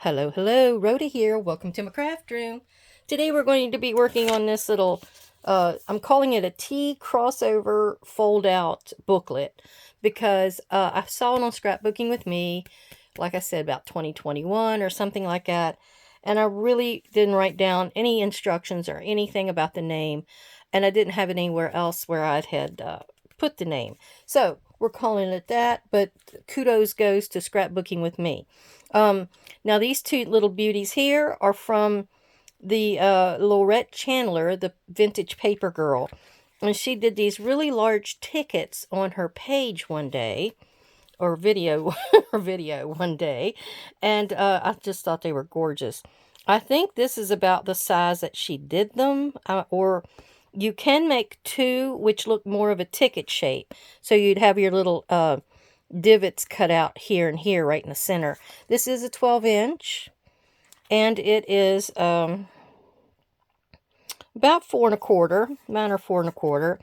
Hello, hello, Rhoda here. Welcome to my craft room. Today we're going to be working on this little, I'm calling it a tea crossover fold-out booklet because I saw it on Scrapbooking with Me, like I said, about 2021 or something like that. And I really didn't write down any instructions or anything about the name. And I didn't have it anywhere else where I had put the name. So we're calling it that, but kudos goes to Scrapbooking with Me. Now these two little beauties here are from the Laurette Chandler, the vintage paper girl. And she did these really large tickets on her page one day, or video, or video one day. And I just thought they were gorgeous. I think this is about the size that she did them, or you can make two which look more of a ticket shape. So you'd have your little divots cut out here and here right in the center. This is a 12-inch, and it is about 4 1/4, mine are 4 1/4.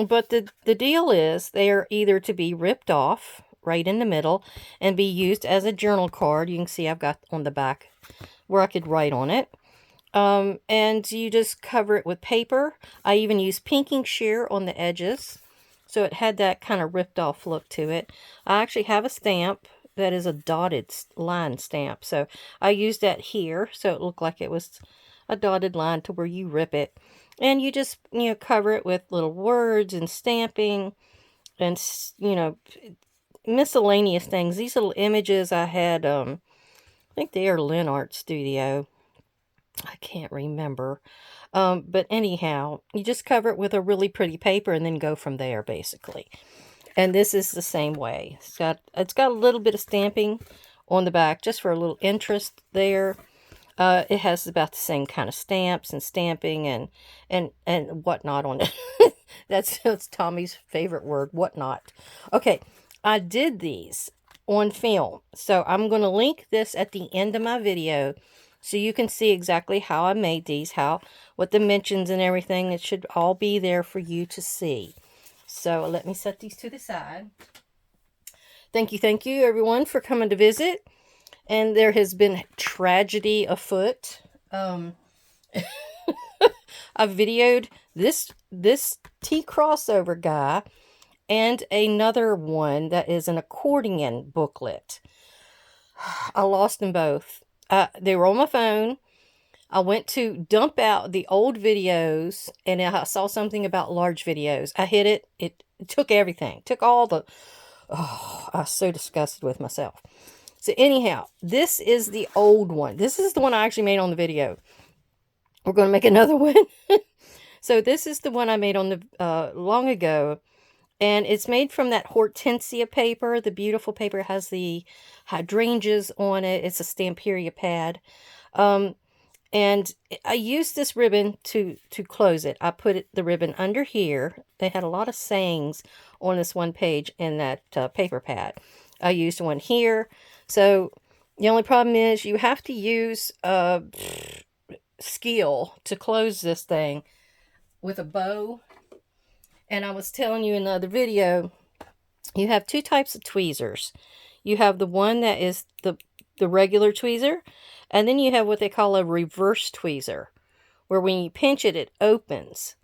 But the deal is they are either to be ripped off right in the middle and be used as a journal card. You can see I've got on the back where I could write on it. And you just cover it with paper. I even use pinking shear on the edges, so it had that kind of ripped off look to it. I actually have a stamp that is a dotted line stamp, so I used that here so it looked like it was a dotted line to where you rip it. And you just, cover it with little words and stamping and, miscellaneous things. These little images I had, I think they are Lynn Art Studio. I can't remember. But anyhow, you just cover it with a really pretty paper and then go from there, basically. And this is the same way. It's got a little bit of stamping on the back just for a little interest there. It has about the same kind of stamps and stamping and whatnot on it. That's Tommy's favorite word, whatnot. Okay, I did these on film. So I'm going to link this at the end of my video so you can see exactly how I made these, what dimensions and everything. It should all be there for you to see. So let me set these to the side. Thank you everyone for coming to visit. And there has been tragedy afoot. I videoed this tea crossover guy and another one that is an accordion booklet. I lost them both. They were on my phone. I went to dump out the old videos, and I saw something about large videos. I hit it. It took everything. Took all the... Oh, I was so disgusted with myself. So anyhow, this is the old one. This is the one I actually made on the video. We're going to make another one. So this is the one I made on the long ago. And it's made from that hortensia paper. The beautiful paper has the hydrangeas on it. It's a Stamperia pad. And I used this ribbon to close it. I put the ribbon under here. They had a lot of sayings on this one page in that paper pad. I used one here. So the only problem is you have to use skill to close this thing with a bow. And I was telling you in the other video, you have two types of tweezers. You have the one that is the regular tweezer, and then you have what they call a reverse tweezer, where when you pinch it, it opens.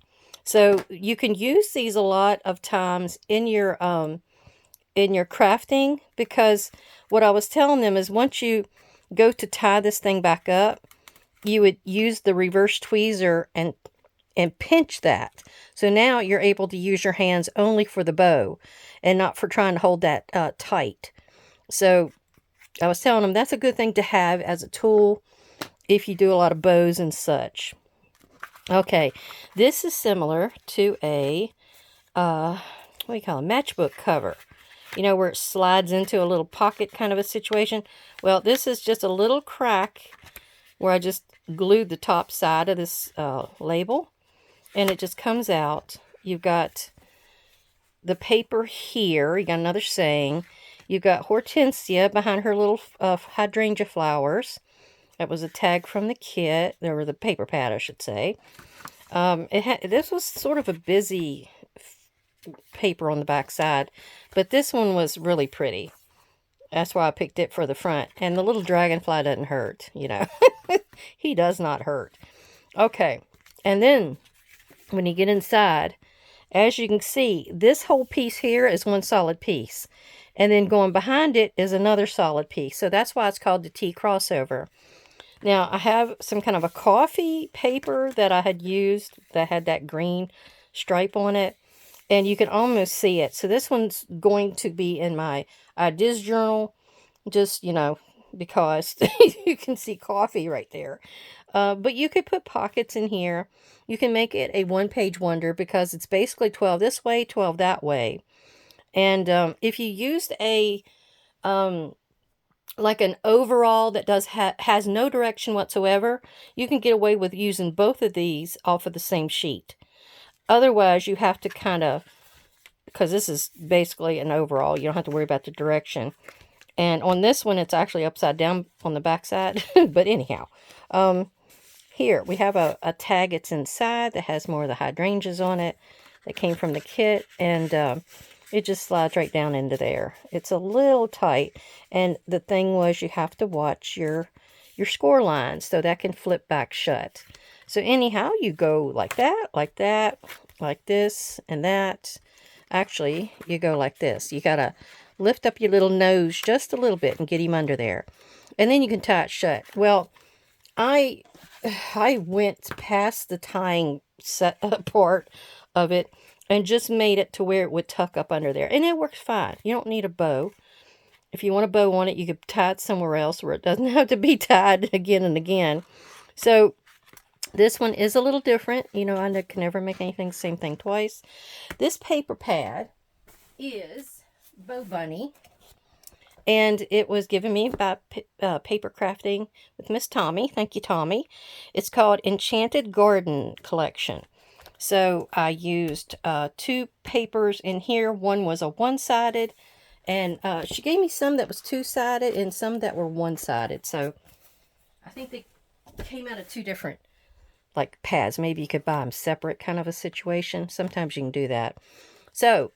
So you can use these a lot of times in your crafting, because what I was telling them is once you go to tie this thing back up, you would use the reverse tweezer and pinch that. So now you're able to use your hands only for the bow and not for trying to hold that tight. So I was telling them that's a good thing to have as a tool if you do a lot of bows and such. Okay, this is similar to a, what do you call it, matchbook cover. You know, where it slides into a little pocket kind of a situation. Well, this is just a little crack where I just glued the top side of this label. And it just comes out. You've got the paper here. You got another saying. You've got Hortensia behind her little hydrangea flowers. That was a tag from the kit. Or the paper pad, I should say. This was sort of a busy paper on the back side. But this one was really pretty. That's why I picked it for the front. And the little dragonfly doesn't hurt, you know. He does not hurt. Okay. And then when you get inside, as you can see, this whole piece here is one solid piece. And then going behind it is another solid piece. So that's why it's called the Tea Crossover. Now, I have some kind of a coffee paper that I had used that had that green stripe on it. And you can almost see it. So this one's going to be in my ideas journal. Just, you know, because you can see coffee right there. But you could put pockets in here. You can make it a one-page wonder because it's basically 12 this way, 12 that way. And if you used a like an overall that has no direction whatsoever, you can get away with using both of these off of the same sheet. Otherwise, you have to kind of, because this is basically an overall, you don't have to worry about the direction. And on this one, it's actually upside down on the back side. But anyhow, here we have a tag it's inside that has more of the hydrangeas on it that came from the kit. And it just slides right down into there. It's a little tight. And the thing was, you have to watch your score lines so that can flip back shut. So anyhow, you go like that, like this, and that. Actually, you go like this. You got to lift up your little nose just a little bit and get him under there. And then you can tie it shut. Well, I went past the tying set part of it and just made it to where it would tuck up under there. And it works fine. You don't need a bow. If you want a bow on it, you could tie it somewhere else where it doesn't have to be tied again and again. So this one is a little different. You know, I can never make anything same thing twice. This paper pad is Bow Bunny, and it was given me by Paper Crafting with Miss Tommy. Thank you, Tommy. It's called Enchanted Garden Collection. So I used 2 papers in here. One was a one-sided, and she gave me some that was 2-sided and some that were one-sided. So I think they came out of 2 different like pads. Maybe you could buy them separate, kind of a situation. Sometimes you can do that. So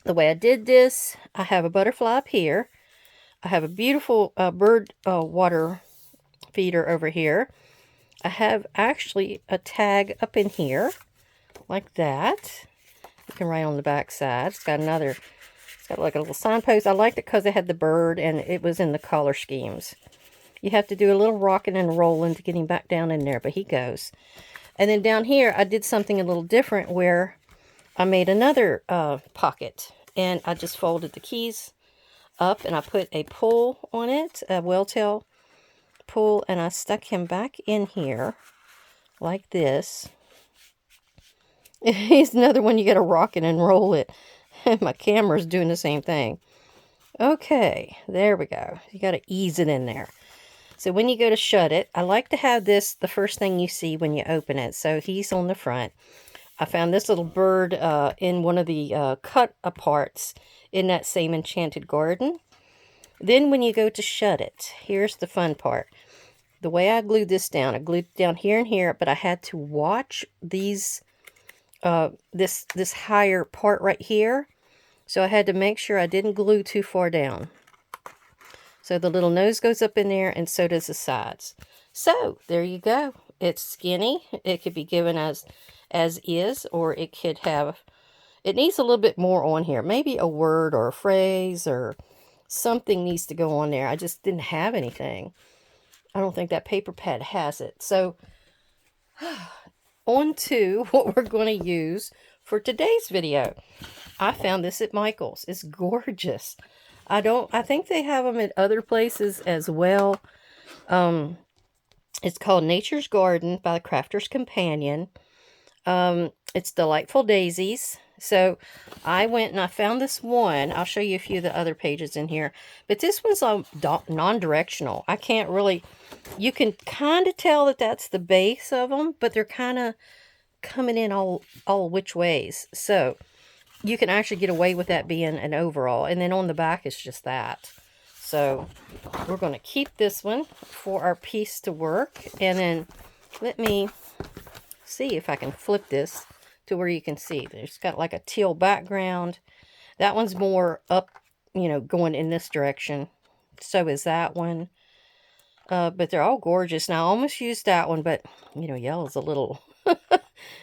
the way I did this, I have a butterfly up here. I have a beautiful bird water feeder over here. I have actually a tag up in here, like that. You can write on the back side. It's got like a little signpost. I liked it because it had the bird and it was in the color schemes. You have to do a little rocking and rolling to get him back down in there, but he goes. And then down here, I did something a little different where I made another pocket. And I just folded the keys up and I put a pull on it, a welltail pull, and I stuck him back in here like this. Here's another one you got to rock it and roll it. My camera's doing the same thing. Okay, there we go. You got to ease it in there. So when you go to shut it, I like to have this the first thing you see when you open it. So he's on the front. I found this little bird in one of the cut aparts in that same Enchanted Garden. Then when you go to shut it, here's the fun part. The way I glued this down, I glued it down here and here, but I had to watch these, this higher part right here. So I had to make sure I didn't glue too far down. So the little nose goes up in there, and so does the sides. So there you go. It's skinny. It could be given as is, or it could have, it needs a little bit more on here. Maybe a word or a phrase or something needs to go on there. I just didn't have anything. I don't think that paper pad has it. So on to what we're going to use for today's video. I found this at Michael's. It's gorgeous. I think they have them at other places as well. It's called Nature's Garden by the Crafter's Companion. It's Delightful Daisies. So I went and I found this one. I'll show you a few of the other pages in here. But this one's non-directional. I can't really, you can kind of tell that that's the base of them, but they're kind of coming in all which ways. So you can actually get away with that being an overall. And then on the back, it's just that. So we're going to keep this one for our piece to work. And then let me see if I can flip this to where you can see. There's got like a teal background. That one's more up, you know, going in this direction. So is that one. But they're all gorgeous. Now, I almost used that one, but, you know, yellow's a little,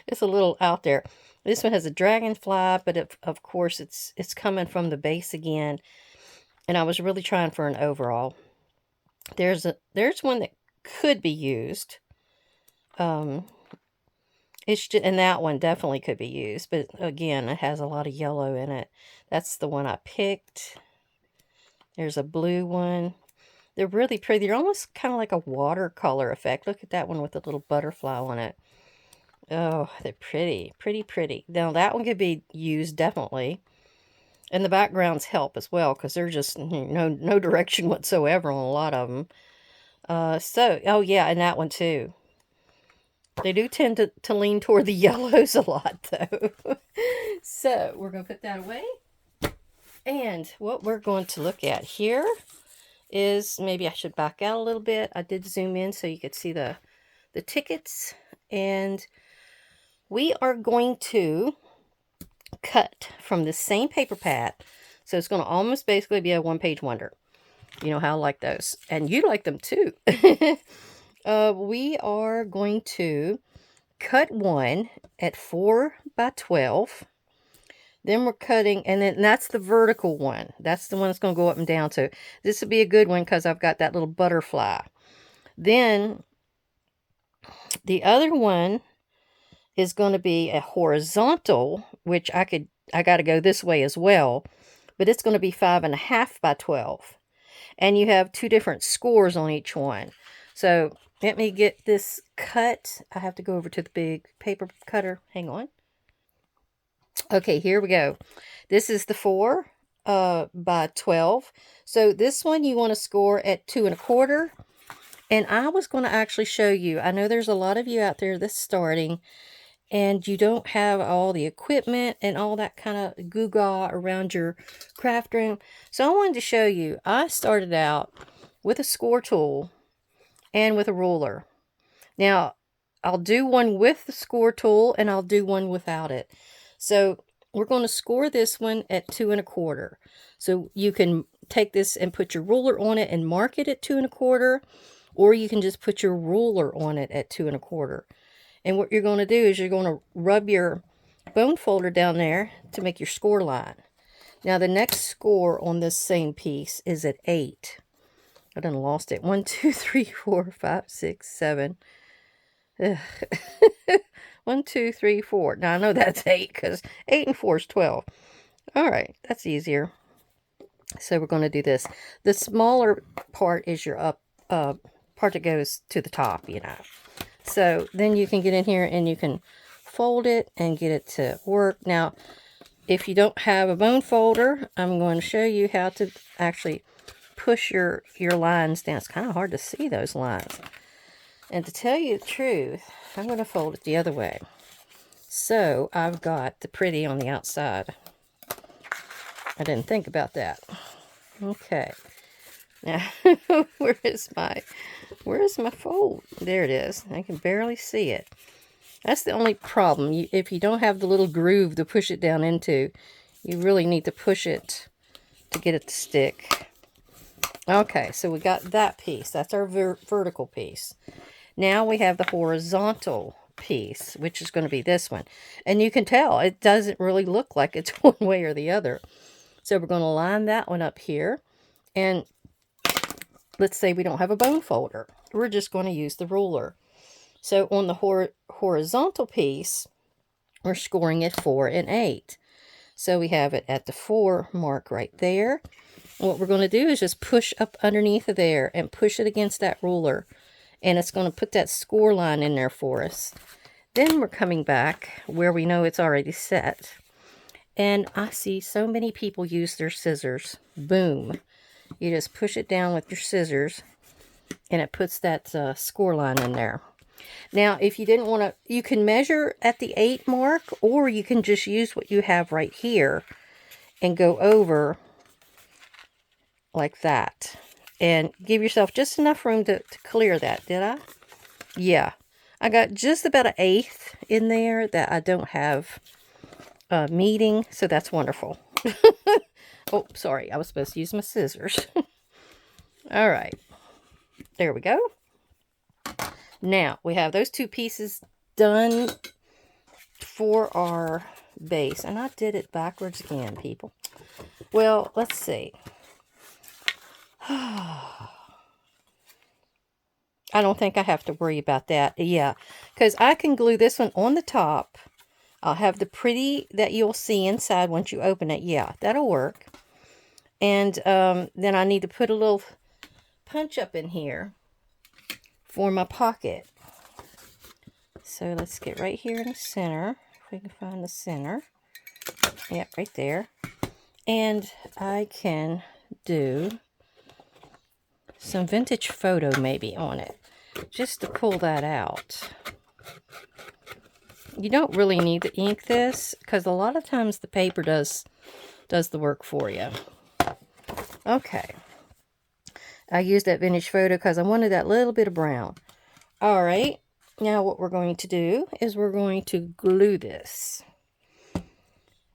it's a little out there. This one has a dragonfly, but of course, it's coming from the base again. And I was really trying for an overall. There's one that could be used. And that one definitely could be used, but again, it has a lot of yellow in it. That's the one I picked. There's a blue one. They're really pretty. They're almost kind of like a watercolor effect. Look at that one with a little butterfly on it. Oh, they're pretty, pretty, pretty. Now, that one could be used, definitely. And the backgrounds help as well, because they're just no direction whatsoever on a lot of them. Oh yeah, and that one too. They do tend to lean toward the yellows a lot, though. So, we're going to put that away. And what we're going to look at here is, maybe I should back out a little bit. I did zoom in so you could see the tickets. And we are going to cut from the same paper pad. So it's going to almost basically be a one-page wonder. You know how I like those. And you like them too. We are going to cut one at 4 by 12. Then we're cutting, and then that's the vertical one. That's the one that's going to go up and down. So this would be a good one because I've got that little butterfly. Then the other one is going to be a horizontal, which I got to go this way as well, but it's going to be 5.5 by 12. And you have 2 different scores on each one. So let me get this cut. I have to go over to the big paper cutter. Hang on. Okay, here we go. This is the 4 by 12. So this one you want to score at 2 1/4. And I was going to actually show you. I know there's a lot of you out there that's starting, and you don't have all the equipment and all that kind of goo-gaw around your craft room. So I wanted to show you. I started out with a score tool and with a ruler. Now, I'll do one with the score tool and I'll do one without it. So we're going to score this one at 2 1/4. So you can take this and put your ruler on it and mark it at 2 1/4, or you can just put your ruler on it at 2 1/4. And what you're going to do is you're going to rub your bone folder down there to make your score line. Now the next score on this same piece is at 8. I done lost it. 1, 2, 3, 4, 5, 6, 7. 1, 2, 3, 4. Now I know that's 8 because 8 and 4 is 12. All right, that's easier. So we're going to do this. The smaller part is your part that goes to the top, you know. So then you can get in here and you can fold it and get it to work. Now, if you don't have a bone folder, I'm going to show you how to actually push your lines down. It's kind of hard to see those lines. And to tell you the truth, I'm going to fold it the other way. So I've got the pretty on the outside. I didn't think about that. Okay. Now, where is my fold? There it is. I can barely see it. That's the only problem. If you don't have the little groove to push it down into, you really need to push it to get it to stick. Okay, so we got that piece. That's our vertical piece. Now we have the horizontal piece, which is going to be this one. And you can tell it doesn't really look like it's one way or the other. So we're going to line that one up here. And let's say we don't have a bone folder. We're just going to use the ruler. So on the horizontal piece, we're scoring at 4 and 8. So we have it at the 4 mark right there. And what we're going to do is just push up underneath of there and push it against that ruler. And it's going to put that score line in there for us. Then we're coming back where we know it's already set. And I see so many people use their scissors. Boom. You just push it down with your scissors and it puts that score line in there. Now, if you didn't want to, you can measure at the 8 mark, or you can just use what you have right here and go over like that. And give yourself just enough room to clear that. Did I? Yeah. I got just about an 1/8 in there that I don't have meeting, so that's wonderful. Oh, sorry. I was supposed to use my scissors. All right. There we go. Now, we have those two pieces done for our base. And I did it backwards again, people. Well, let's see. I don't think I have to worry about that. Yeah, because I can glue this one on the top. I'll have the pretty that you'll see inside once you open it. Yeah, that'll work. And then I need to put a little punch up in here for my pocket. So let's get right here in the center. If we can find the center. Yeah, right there. And I can do some vintage photo maybe on it, just to pull that out. You don't really need to ink this, because a lot of times the paper does the work for you. Okay. I used that vintage photo because I wanted that little bit of brown. All right. Now what we're going to do is we're going to glue this.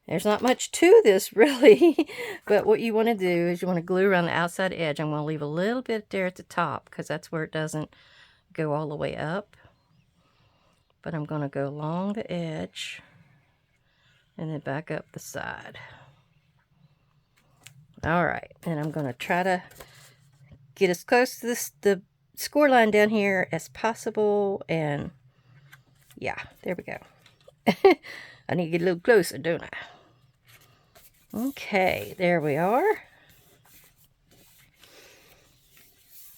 There's not much to this, really. But what you want to do is you want to glue around the outside edge. I'm going to leave a little bit there at the top because that's where it doesn't go all the way up. But I'm going to go along the edge and then back up the side. All right. And I'm going to try to get as close to the score line down here as possible. And yeah, there we go. I need to get a little closer, don't I? Okay, there we are.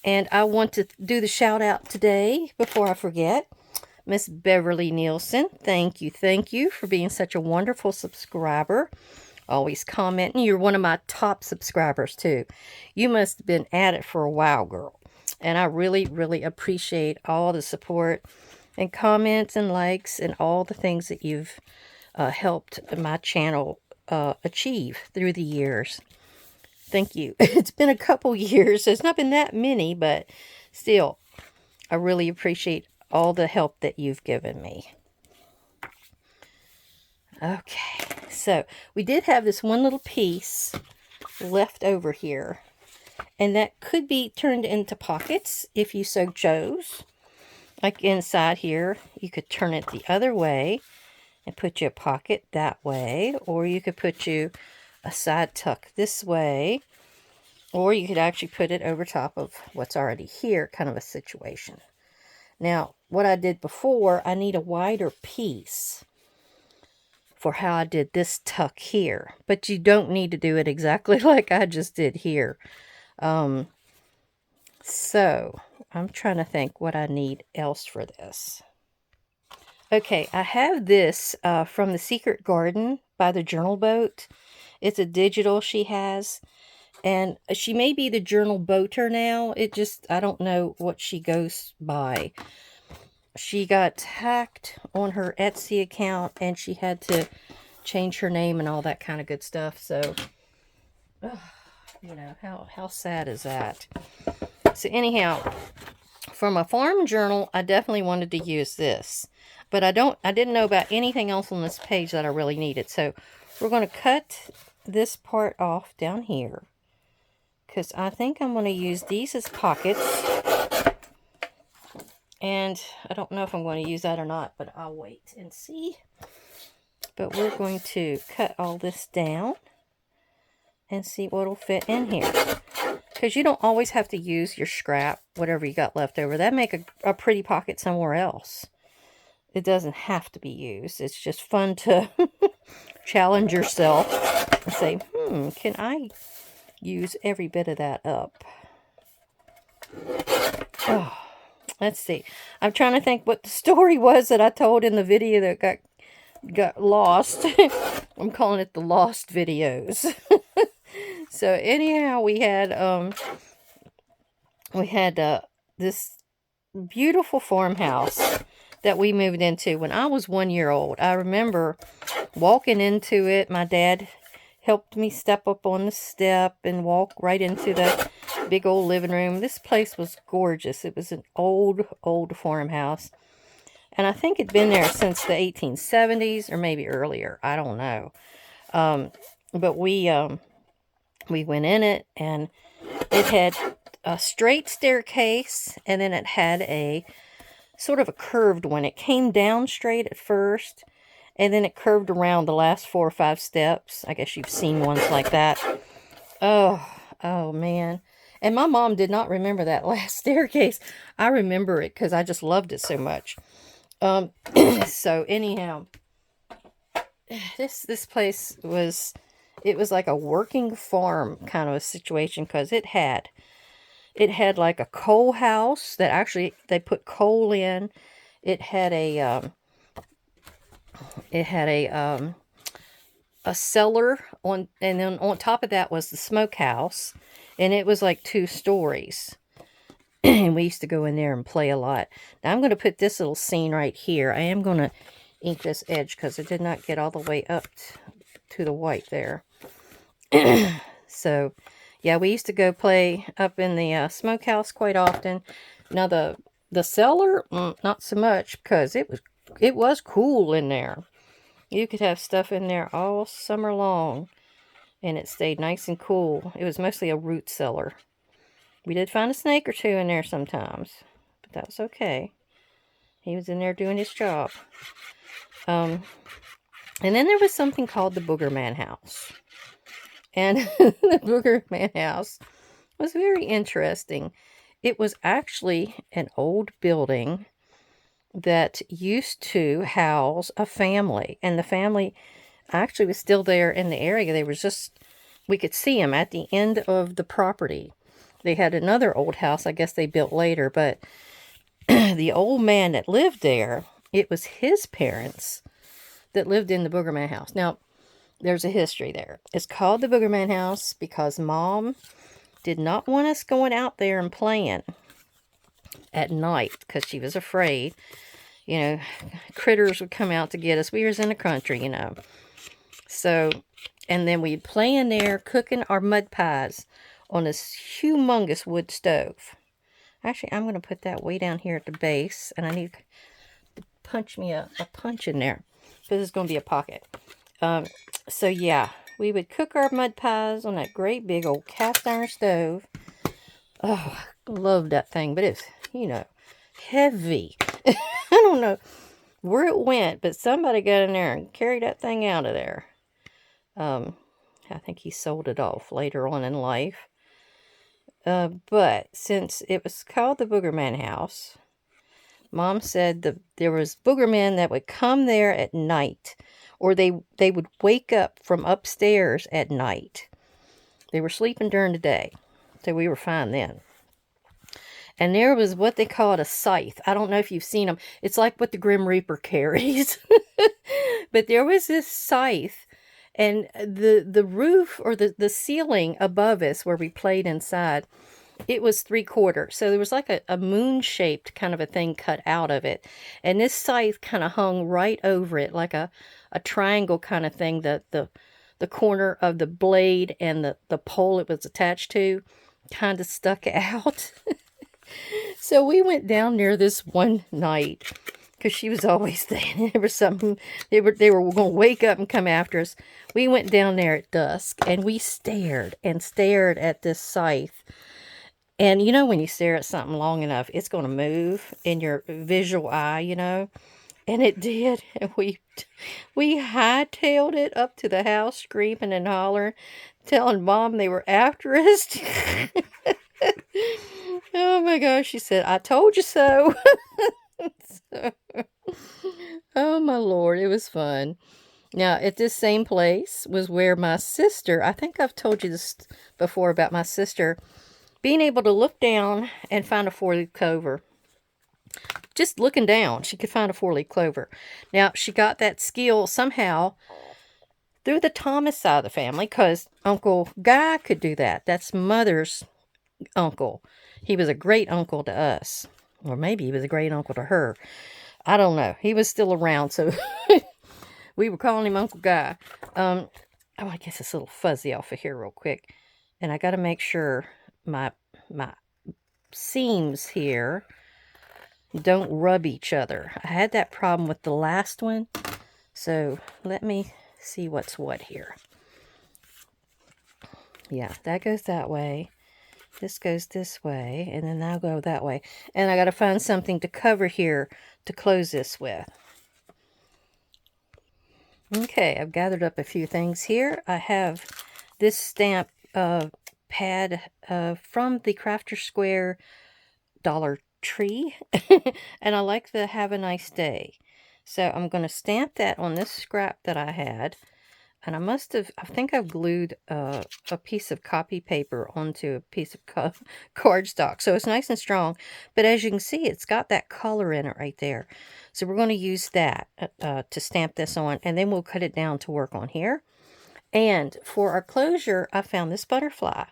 And I want to do the shout out today before I forget. Miss Beverly Nielsen, thank you for being such a wonderful subscriber. Always commenting. You're one of my top subscribers too. You must have been at it for a while, girl. And I really, really appreciate all the support and comments and likes and all the things that you've helped my channel achieve through the years. Thank you. It's been a couple years, so it's not been that many, but still, I really appreciate all the help that you've given me. Okay, so we did have this one little piece left over here, and that could be turned into pockets if you so chose. Like inside here, you could turn it the other way and put you a pocket that way, or you could put you a side tuck this way, or you could actually put it over top of what's already here, kind of a situation. Now, what I did before, I need a wider piece for how I did this tuck here, but you don't need to do it exactly like I just did here. So I'm trying to think what I need else for this. Okay, I have this from the Secret Garden by the Journal Boat. It's a digital she has, and she may be the Journal Boater now. I don't know what she goes by. She got hacked on her Etsy account, and she had to change her name and all that kind of good stuff. So, you know, how sad is that? So anyhow, for my farm journal, I definitely wanted to use this. But I didn't know about anything else on this page that I really needed. So we're going to cut this part off down here, because I think I'm going to use these as pockets. And I don't know if I'm going to use that or not, but I'll wait and see. But we're going to cut all this down and see what will fit in here. Because you don't always have to use your scrap, whatever you got left over. That'd make a pretty pocket somewhere else. It doesn't have to be used. It's just fun to challenge yourself and say, can I use every bit of that up? Oh, let's see. I'm trying to think what the story was that I told in the video that got lost. I'm calling it the lost videos. So anyhow, we had this beautiful farmhouse that we moved into when I was 1 year old. I remember walking into it. My dad helped me step up on the step and walk right into the big old living room. This place was gorgeous. It was an old farmhouse. And I think it'd been there since the 1870s or maybe earlier. I don't know. But we went in it, and it had a straight staircase, and then it had a sort of a curved one. It came down straight at first, and then it curved around the last 4 or 5 steps. I guess you've seen ones like that. Oh man. And my mom did not remember that last staircase. I remember it because I just loved it so much. So anyhow, this place was, it was like a working farm kind of a situation, because it had like a coal house that actually they put coal in. It had a cellar on, and then on top of that was the smokehouse, and it was like 2 stories. And we used to go in there and play a lot. Now I'm going to put this little scene right here. I am going to ink this edge because it did not get all the way up to the white there. So yeah, we used to go play up in the smokehouse quite often. Now the cellar, not so much, because it was cool in there. You could have stuff in there all summer long, and it stayed nice and cool. It was mostly a root cellar. We did find a snake or 2 in there sometimes, but that was okay. He was in there doing his job. And then there was something called the Booger Man house. And the Booger Man house was very interesting. It was actually an old building that used to house a family. And the family actually was still there in the area. They were just, we could see them at the end of the property. They had another old house, I guess they built later, but the old man that lived there, it was his parents that lived in the Booger Man house. Now, there's a history there. It's called the Booger Man house because Mom did not want us going out there and playing at night because she was afraid, you know, critters would come out to get us. We was in the country, you know. So, and then we'd play in there cooking our mud pies on this humongous wood stove. Actually, I'm going to put that way down here at the base, and I need to punch me a punch in there, because it's going to be a pocket. So yeah, we would cook our mud pies on that great big old cast iron stove. Oh, I love that thing, but it's, you know, heavy. I don't know where it went, but somebody got in there and carried that thing out of there. I think he sold it off later on in life. But since it was called the Booger Man house, Mom said there was booger men that would come there at night, or they would wake up from upstairs at night. They were sleeping during the day, so we were fine then. And there was what they called a scythe. I don't know if you've seen them. It's like what the Grim Reaper carries. But there was this scythe, and the roof, or the ceiling above us where we played inside, it was 3/4. So there was like a moon-shaped kind of a thing cut out of it. And this scythe kind of hung right over it, like a triangle kind of thing. The corner of the blade and the pole it was attached to kind of stuck out. So we went down there this one night, because she was always there. There was something, they were going to wake up and come after us. We went down there at dusk, and we stared and stared at this scythe. And you know, when you stare at something long enough, it's going to move in your visual eye, you know. And it did. And we hightailed it up to the house, screaming and hollering, telling Mom they were after us. Oh my gosh, she said, "I told you so." So, oh my Lord, it was fun. Now, at this same place was where my sister, I think I've told you this before about my sister being able to look down and find a 4-leaf clover. Just looking down, she could find a 4-leaf clover. Now, she got that skill somehow through the Thomas side of the family, because Uncle Guy could do that. That's Mother's uncle. He was a great uncle to us. Or maybe he was a great uncle to her. I don't know. He was still around, so we were calling him Uncle Guy. Oh, I guess it's a little fuzzy off of here real quick. And I got to make sure my seams here don't rub each other. I had that problem with the last one. So let me see what's what here. Yeah, that goes that way. This goes this way, and then I'll go that way. And I got to find something to cover here to close this with. Okay, I've gathered up a few things here. I have this stamp pad from the Crafter Square Dollar Tree. And I like the Have a Nice Day. So I'm going to stamp that on this scrap that I had. And I think I've glued a piece of copy paper onto a piece of cardstock. So it's nice and strong. But as you can see, it's got that color in it right there. So we're going to use that to stamp this on. And then we'll cut it down to work on here. And for our closure, I found this butterfly.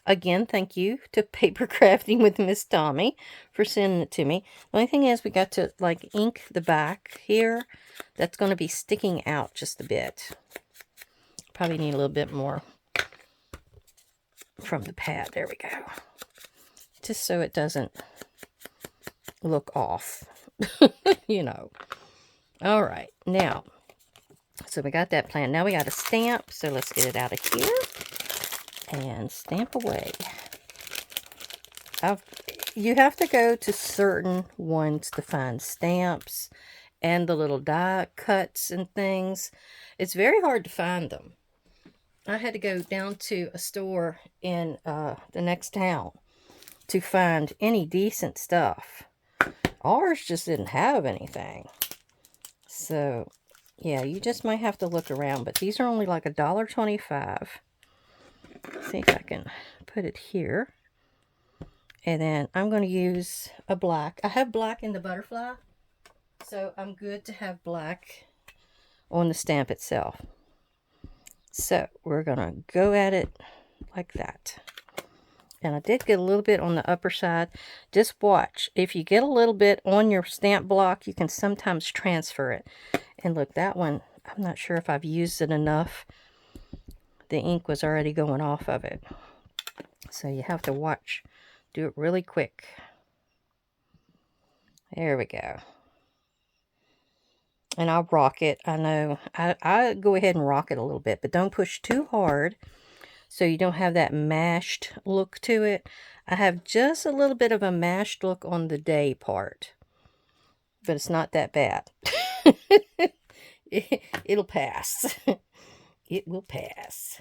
Again, thank you to Paper Crafting with Miss Tommy for sending it to me. The only thing is we got to like ink the back here. That's going to be sticking out just a bit. Probably need a little bit more from the pad. There we go. Just so it doesn't look off. You know. All right. Now, so we got that plan. Now we got a stamp. So let's get it out of here. And stamp away. You have to go to certain ones to find stamps and the little die cuts and things. It's very hard to find them. I had to go down to a store in the next town to find any decent stuff. Ours just didn't have anything. So, yeah, you just might have to look around. But these are only like $1.25. See if I can put it here. And then I'm going to use a black. I have black in the butterfly. So I'm good to have black on the stamp itself. So we're going to go at it like that. And I did get a little bit on the upper side. Just watch. If you get a little bit on your stamp block, you can sometimes transfer it. And look, that one, I'm not sure if I've used it enough. The ink was already going off of it. So you have to watch. Do it really quick. There we go. And I'll rock it. I know. I go ahead and rock it a little bit, but don't push too hard so you don't have that mashed look to it. I have just a little bit of a mashed look on the day part, but it's not that bad. It'll pass. It will pass.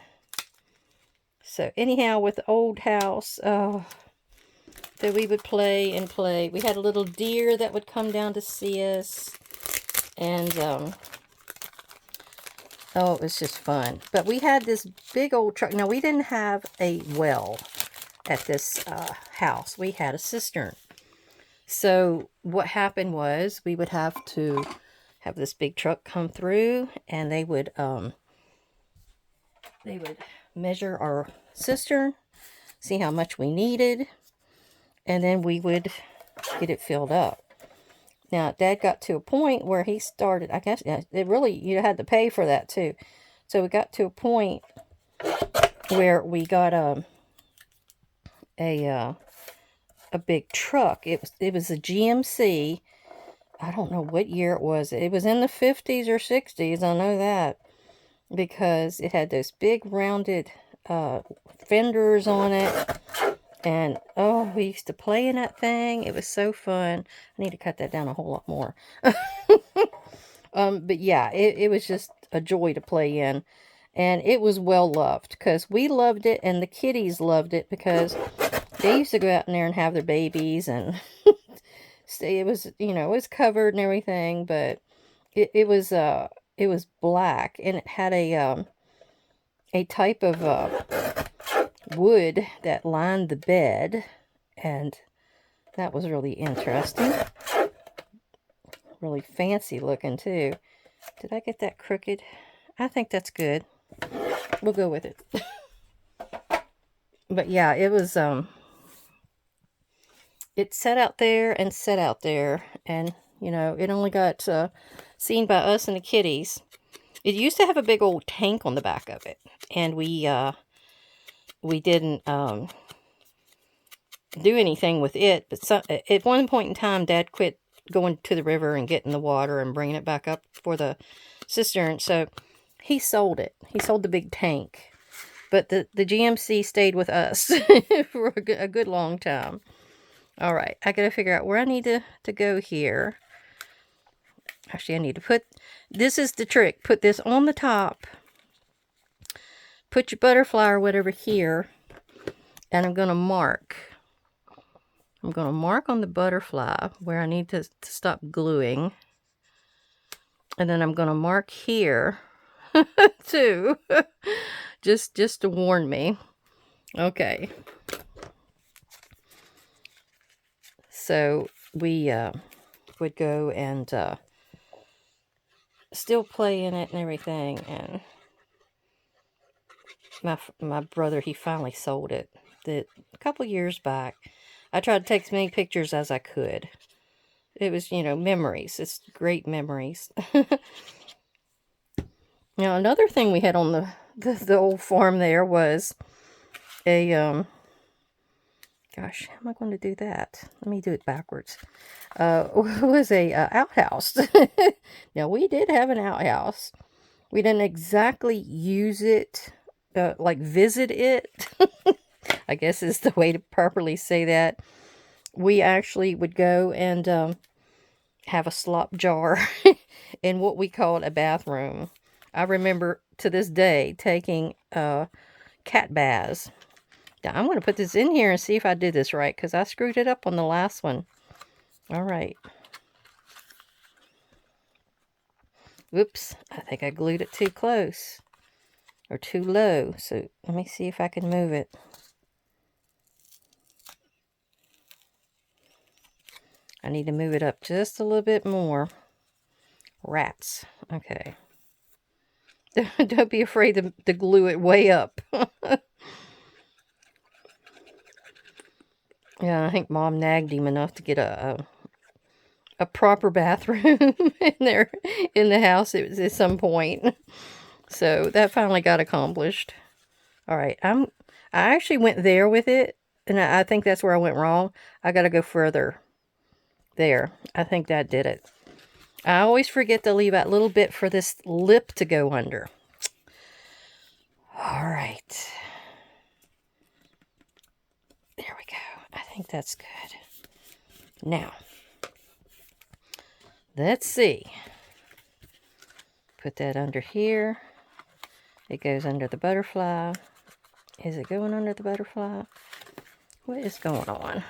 So anyhow, with the old house, that we would play and play. We had a little deer that would come down to see us. And, oh, it was just fun. But we had this big old truck. Now, we didn't have a well at this house. We had a cistern. So what happened was we would have to have this big truck come through, and they would measure our cistern, see how much we needed, and then we would get it filled up. Now, Dad got to a point where he started, I guess, it really, you had to pay for that too. So we got to a point where we got a big truck. It was a GMC. I don't know what year it was. It was in the 50s or 60s. I know that. Because it had those big rounded fenders on it. And, oh, we used to play in that thing. It was so fun. I need to cut that down a whole lot more. But yeah, it was just a joy to play in. And it was well loved. Because we loved it and the kiddies loved it. Because they used to go out in there and have their babies. And it was, you know, it was covered and everything. But it was black. And it had a type of wood that lined the bed, and that was really interesting. Really fancy looking too. Did I get that crooked? I think that's good. We'll go with it. But yeah, it was it sat out there and sat out there, and you know, it only got seen by us and the kitties. It used to have a big old tank on the back of it, and we didn't do anything with it. But at one point in time, Dad quit going to the river and getting the water and bringing it back up for the cistern. So he sold it. He sold the big tank. But the GMC stayed with us for a good long time. All right, I got to figure out where I need to go here. Actually, I need to put, this is the trick. Put this on the top. Put your butterfly or whatever here. And I'm going to mark. I'm going to mark on the butterfly where I need to stop gluing. And then I'm going to mark here too. just to warn me. Okay. So we would go and still play in it and everything. And my brother, he finally sold it a couple years back. I tried to take as many pictures as I could. It was, you know, memories. It's great memories. Now, another thing we had on the old farm there was a, gosh, how am I going to do that? Let me do it backwards. Was a outhouse. Now, we did have an outhouse. We didn't exactly use it, like visit it, I guess is the way to properly say that. We actually would go and have a slop jar in what we called a bathroom. I remember to this day taking cat baths. Now, I'm going to put this in here and see if I did this right, because I screwed it up on the last one. All right. Whoops, I think I glued it too close. Or too low. So let me see if I can move it. I need to move it up just a little bit more. Rats. Okay. Don't be afraid to glue it way up. Yeah, I think Mom nagged him enough to get a proper bathroom in there in the house at some point. So that finally got accomplished. All right, I actually went there with it, and I think that's where I went wrong. I got to go further. There, I think that did it. I always forget to leave that little bit for this lip to go under. All right. There we go. I think that's good. Now, let's see. Put that under here. It goes under the butterfly. Is it going under the butterfly? What is going on?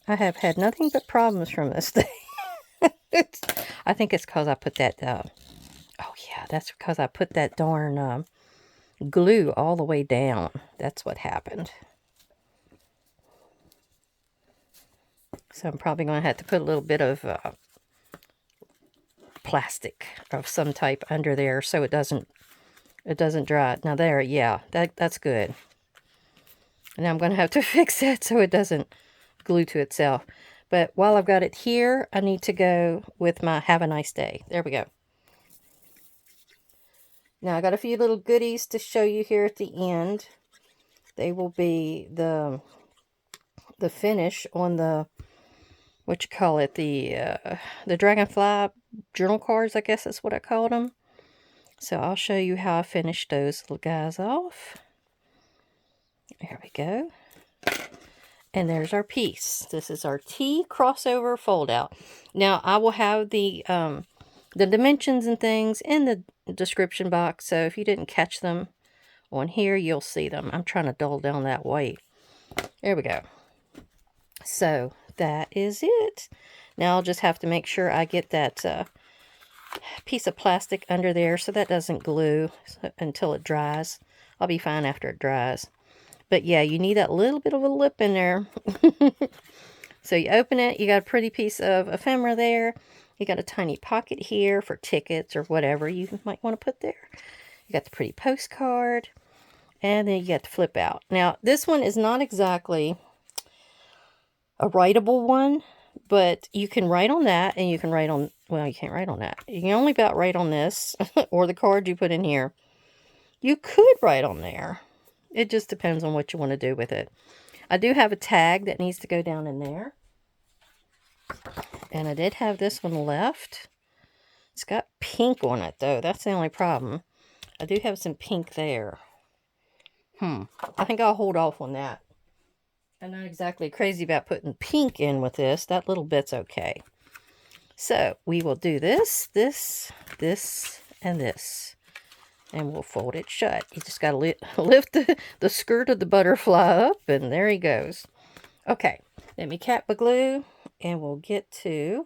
I have had nothing but problems from this thing. I think it's because I put that, oh yeah, that's because I put that darn glue all the way down. That's what happened. So I'm probably going to have to put a little bit of plastic of some type under there so it doesn't dry. Now there, yeah, that's good. And I'm going to have to fix that so it doesn't glue to itself. But while I've got it here, I need to go with my have a nice day. There we go. Now I got a few little goodies to show you here at the end. They will be the finish on the, what you call it, the Dragonfly journal cards, I guess that's what I called them. So I'll show you how I finished those little guys off. There we go. And there's our piece. This is our T Crossover Foldout. Now, I will have the dimensions and things in the description box. So if you didn't catch them on here, you'll see them. I'm trying to dull down that white. There we go. So that is it. Now I'll just have to make sure I get that piece of plastic under there so that doesn't glue until it dries. I'll be fine after it dries. But yeah, you need that little bit of a lip in there. So you open it, you got a pretty piece of ephemera there. You got a tiny pocket here for tickets or whatever you might want to put there. You got the pretty postcard. And then you got the flip out. Now, this one is not exactly a writable one, but you can write on that and you can write on, well, you can't write on that. You can only about write on this or the card you put in here. You could write on there. It just depends on what you want to do with it. I do have a tag that needs to go down in there. And I did have this one left. It's got pink on it, though. That's the only problem. I do have some pink there. I think I'll hold off on that. I'm not exactly crazy about putting pink in with this. That little bit's okay. So we will do this, this, and this. And we'll fold it shut. You just got to lift the skirt of the butterfly up, and there he goes. Okay, let me cap my glue, and we'll get to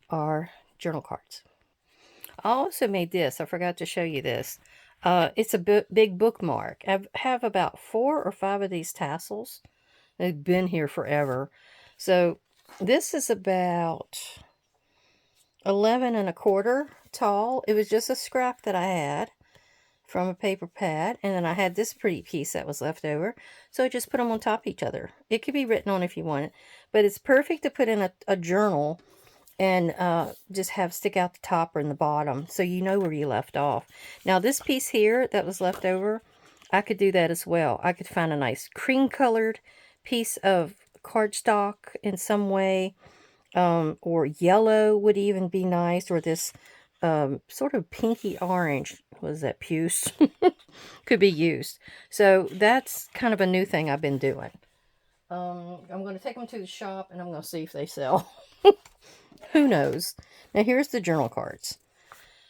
our journal cards. I also made this. I forgot to show you this. It's a big bookmark. I have about 4 or 5 of these tassels. They've been here forever. So this is about 11 1/4 tall. It was just a scrap that I had from a paper pad, and then I had this pretty piece that was left over, so I just put them on top of each other. It could be written on if you want it, but it's perfect to put in a journal and just have stick out the top or in the bottom, so you know where you left off. Now this piece here that was left over, I could do that as well. I could find a nice cream colored piece of cardstock in some way, or yellow would even be nice, or this sort of pinky orange. Was that puce? Could be used. So that's kind of a new thing I've been doing. I'm going to take them to the shop and I'm going to see if they sell. Who knows? Now here's the journal cards.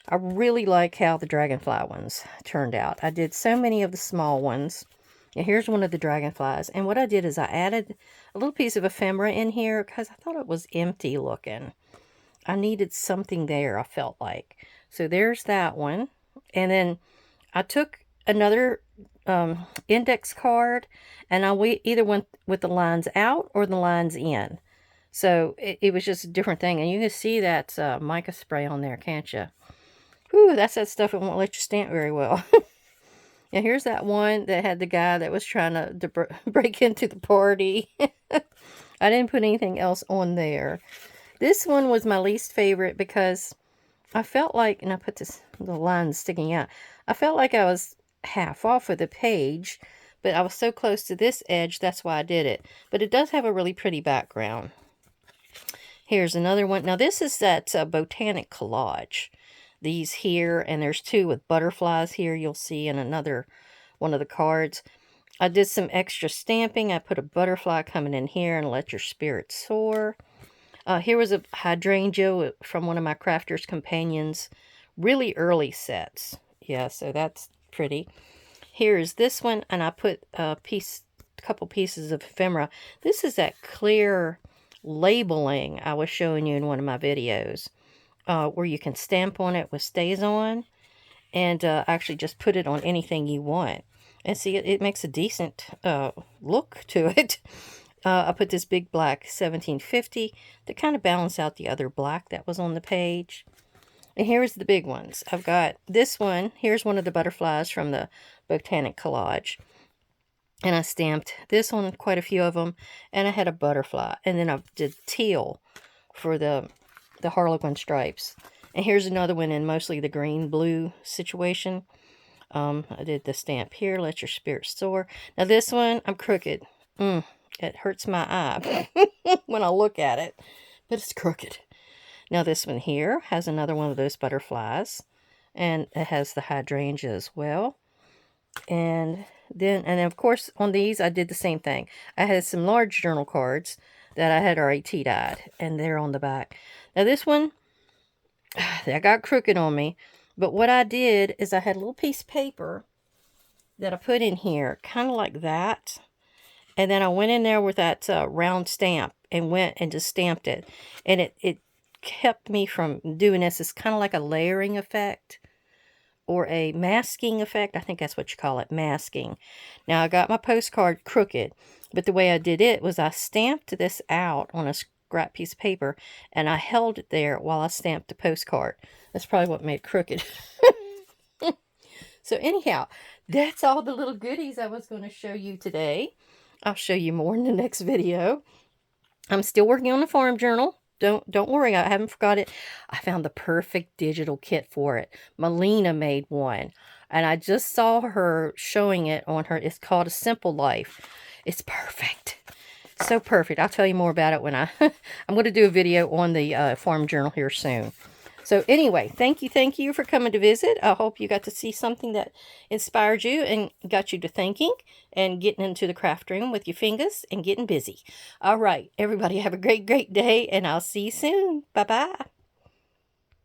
I really like how the dragonfly ones turned out. I did so many of the small ones. And here's one of the dragonflies. And what I did is I added a little piece of ephemera in here because I thought it was empty looking. I needed something there, I felt like. So there's that one. And then I took another index card, and I either went with the lines out or the lines in. So it was just a different thing. And you can see that mica spray on there, can't you? Whew, that's that stuff that won't let you stamp very well. And here's that one that had the guy that was trying to break into the party. I didn't put anything else on there. This one was my least favorite because I felt like, and I put the lines sticking out, I felt like I was half off of the page, but I was so close to this edge, that's why I did it. But it does have a really pretty background. Here's another one. Now this is that botanic collage. These here, and there's 2 with butterflies here you'll see in another one of the cards. I did some extra stamping. I put a butterfly coming in here and let your spirit soar. Here was a hydrangea from one of my Crafter's Companions. Really early sets. Yeah, so that's pretty. Here's this one, and I put a couple pieces of ephemera. This is that clear labeling I was showing you in one of my videos, where you can stamp on it with stays on, and actually just put it on anything you want. And see, it makes a decent look to it. I put this big black 1750 to kind of balance out the other black that was on the page. And here's the big ones. I've got this one. Here's one of the butterflies from the Botanic Collage. And I stamped this on quite a few of them. And I had a butterfly. And then I did teal for the Harlequin stripes. And here's another one in mostly the green-blue situation. I did the stamp here, let your spirit soar. Now this one, I'm crooked. It hurts my eye when I look at it, but it's crooked. Now this one here has another one of those butterflies, and it has the hydrangea as well. And then of course on these I did the same thing. I had some large journal cards that I had already tea-dyed, and they're on the back. Now this one, that got crooked on me, but what I did is I had a little piece of paper that I put in here, kind of like that. And then I went in there with that round stamp and went and just stamped it. And it kept me from doing this. It's kind of like a layering effect or a masking effect. I think that's what you call it, masking. Now I got my postcard crooked, but the way I did it was I stamped this out on a scrap piece of paper and I held it there while I stamped the postcard. That's probably what made it crooked. So anyhow, that's all the little goodies I was going to show you today. I'll show you more in the next video. I'm still working on the farm journal. Don't worry, I haven't forgot it. I found the perfect digital kit for it. Melina made one, and I just saw her showing it on her. It's called A Simple Life. It's perfect. So perfect. I'll tell you more about it when I'm going to do a video on the farm journal here soon. So anyway, thank you for coming to visit. I hope you got to see something that inspired you and got you to thinking and getting into the craft room with your fingers and getting busy. All right, everybody have a great day, and I'll see you soon. Bye-bye.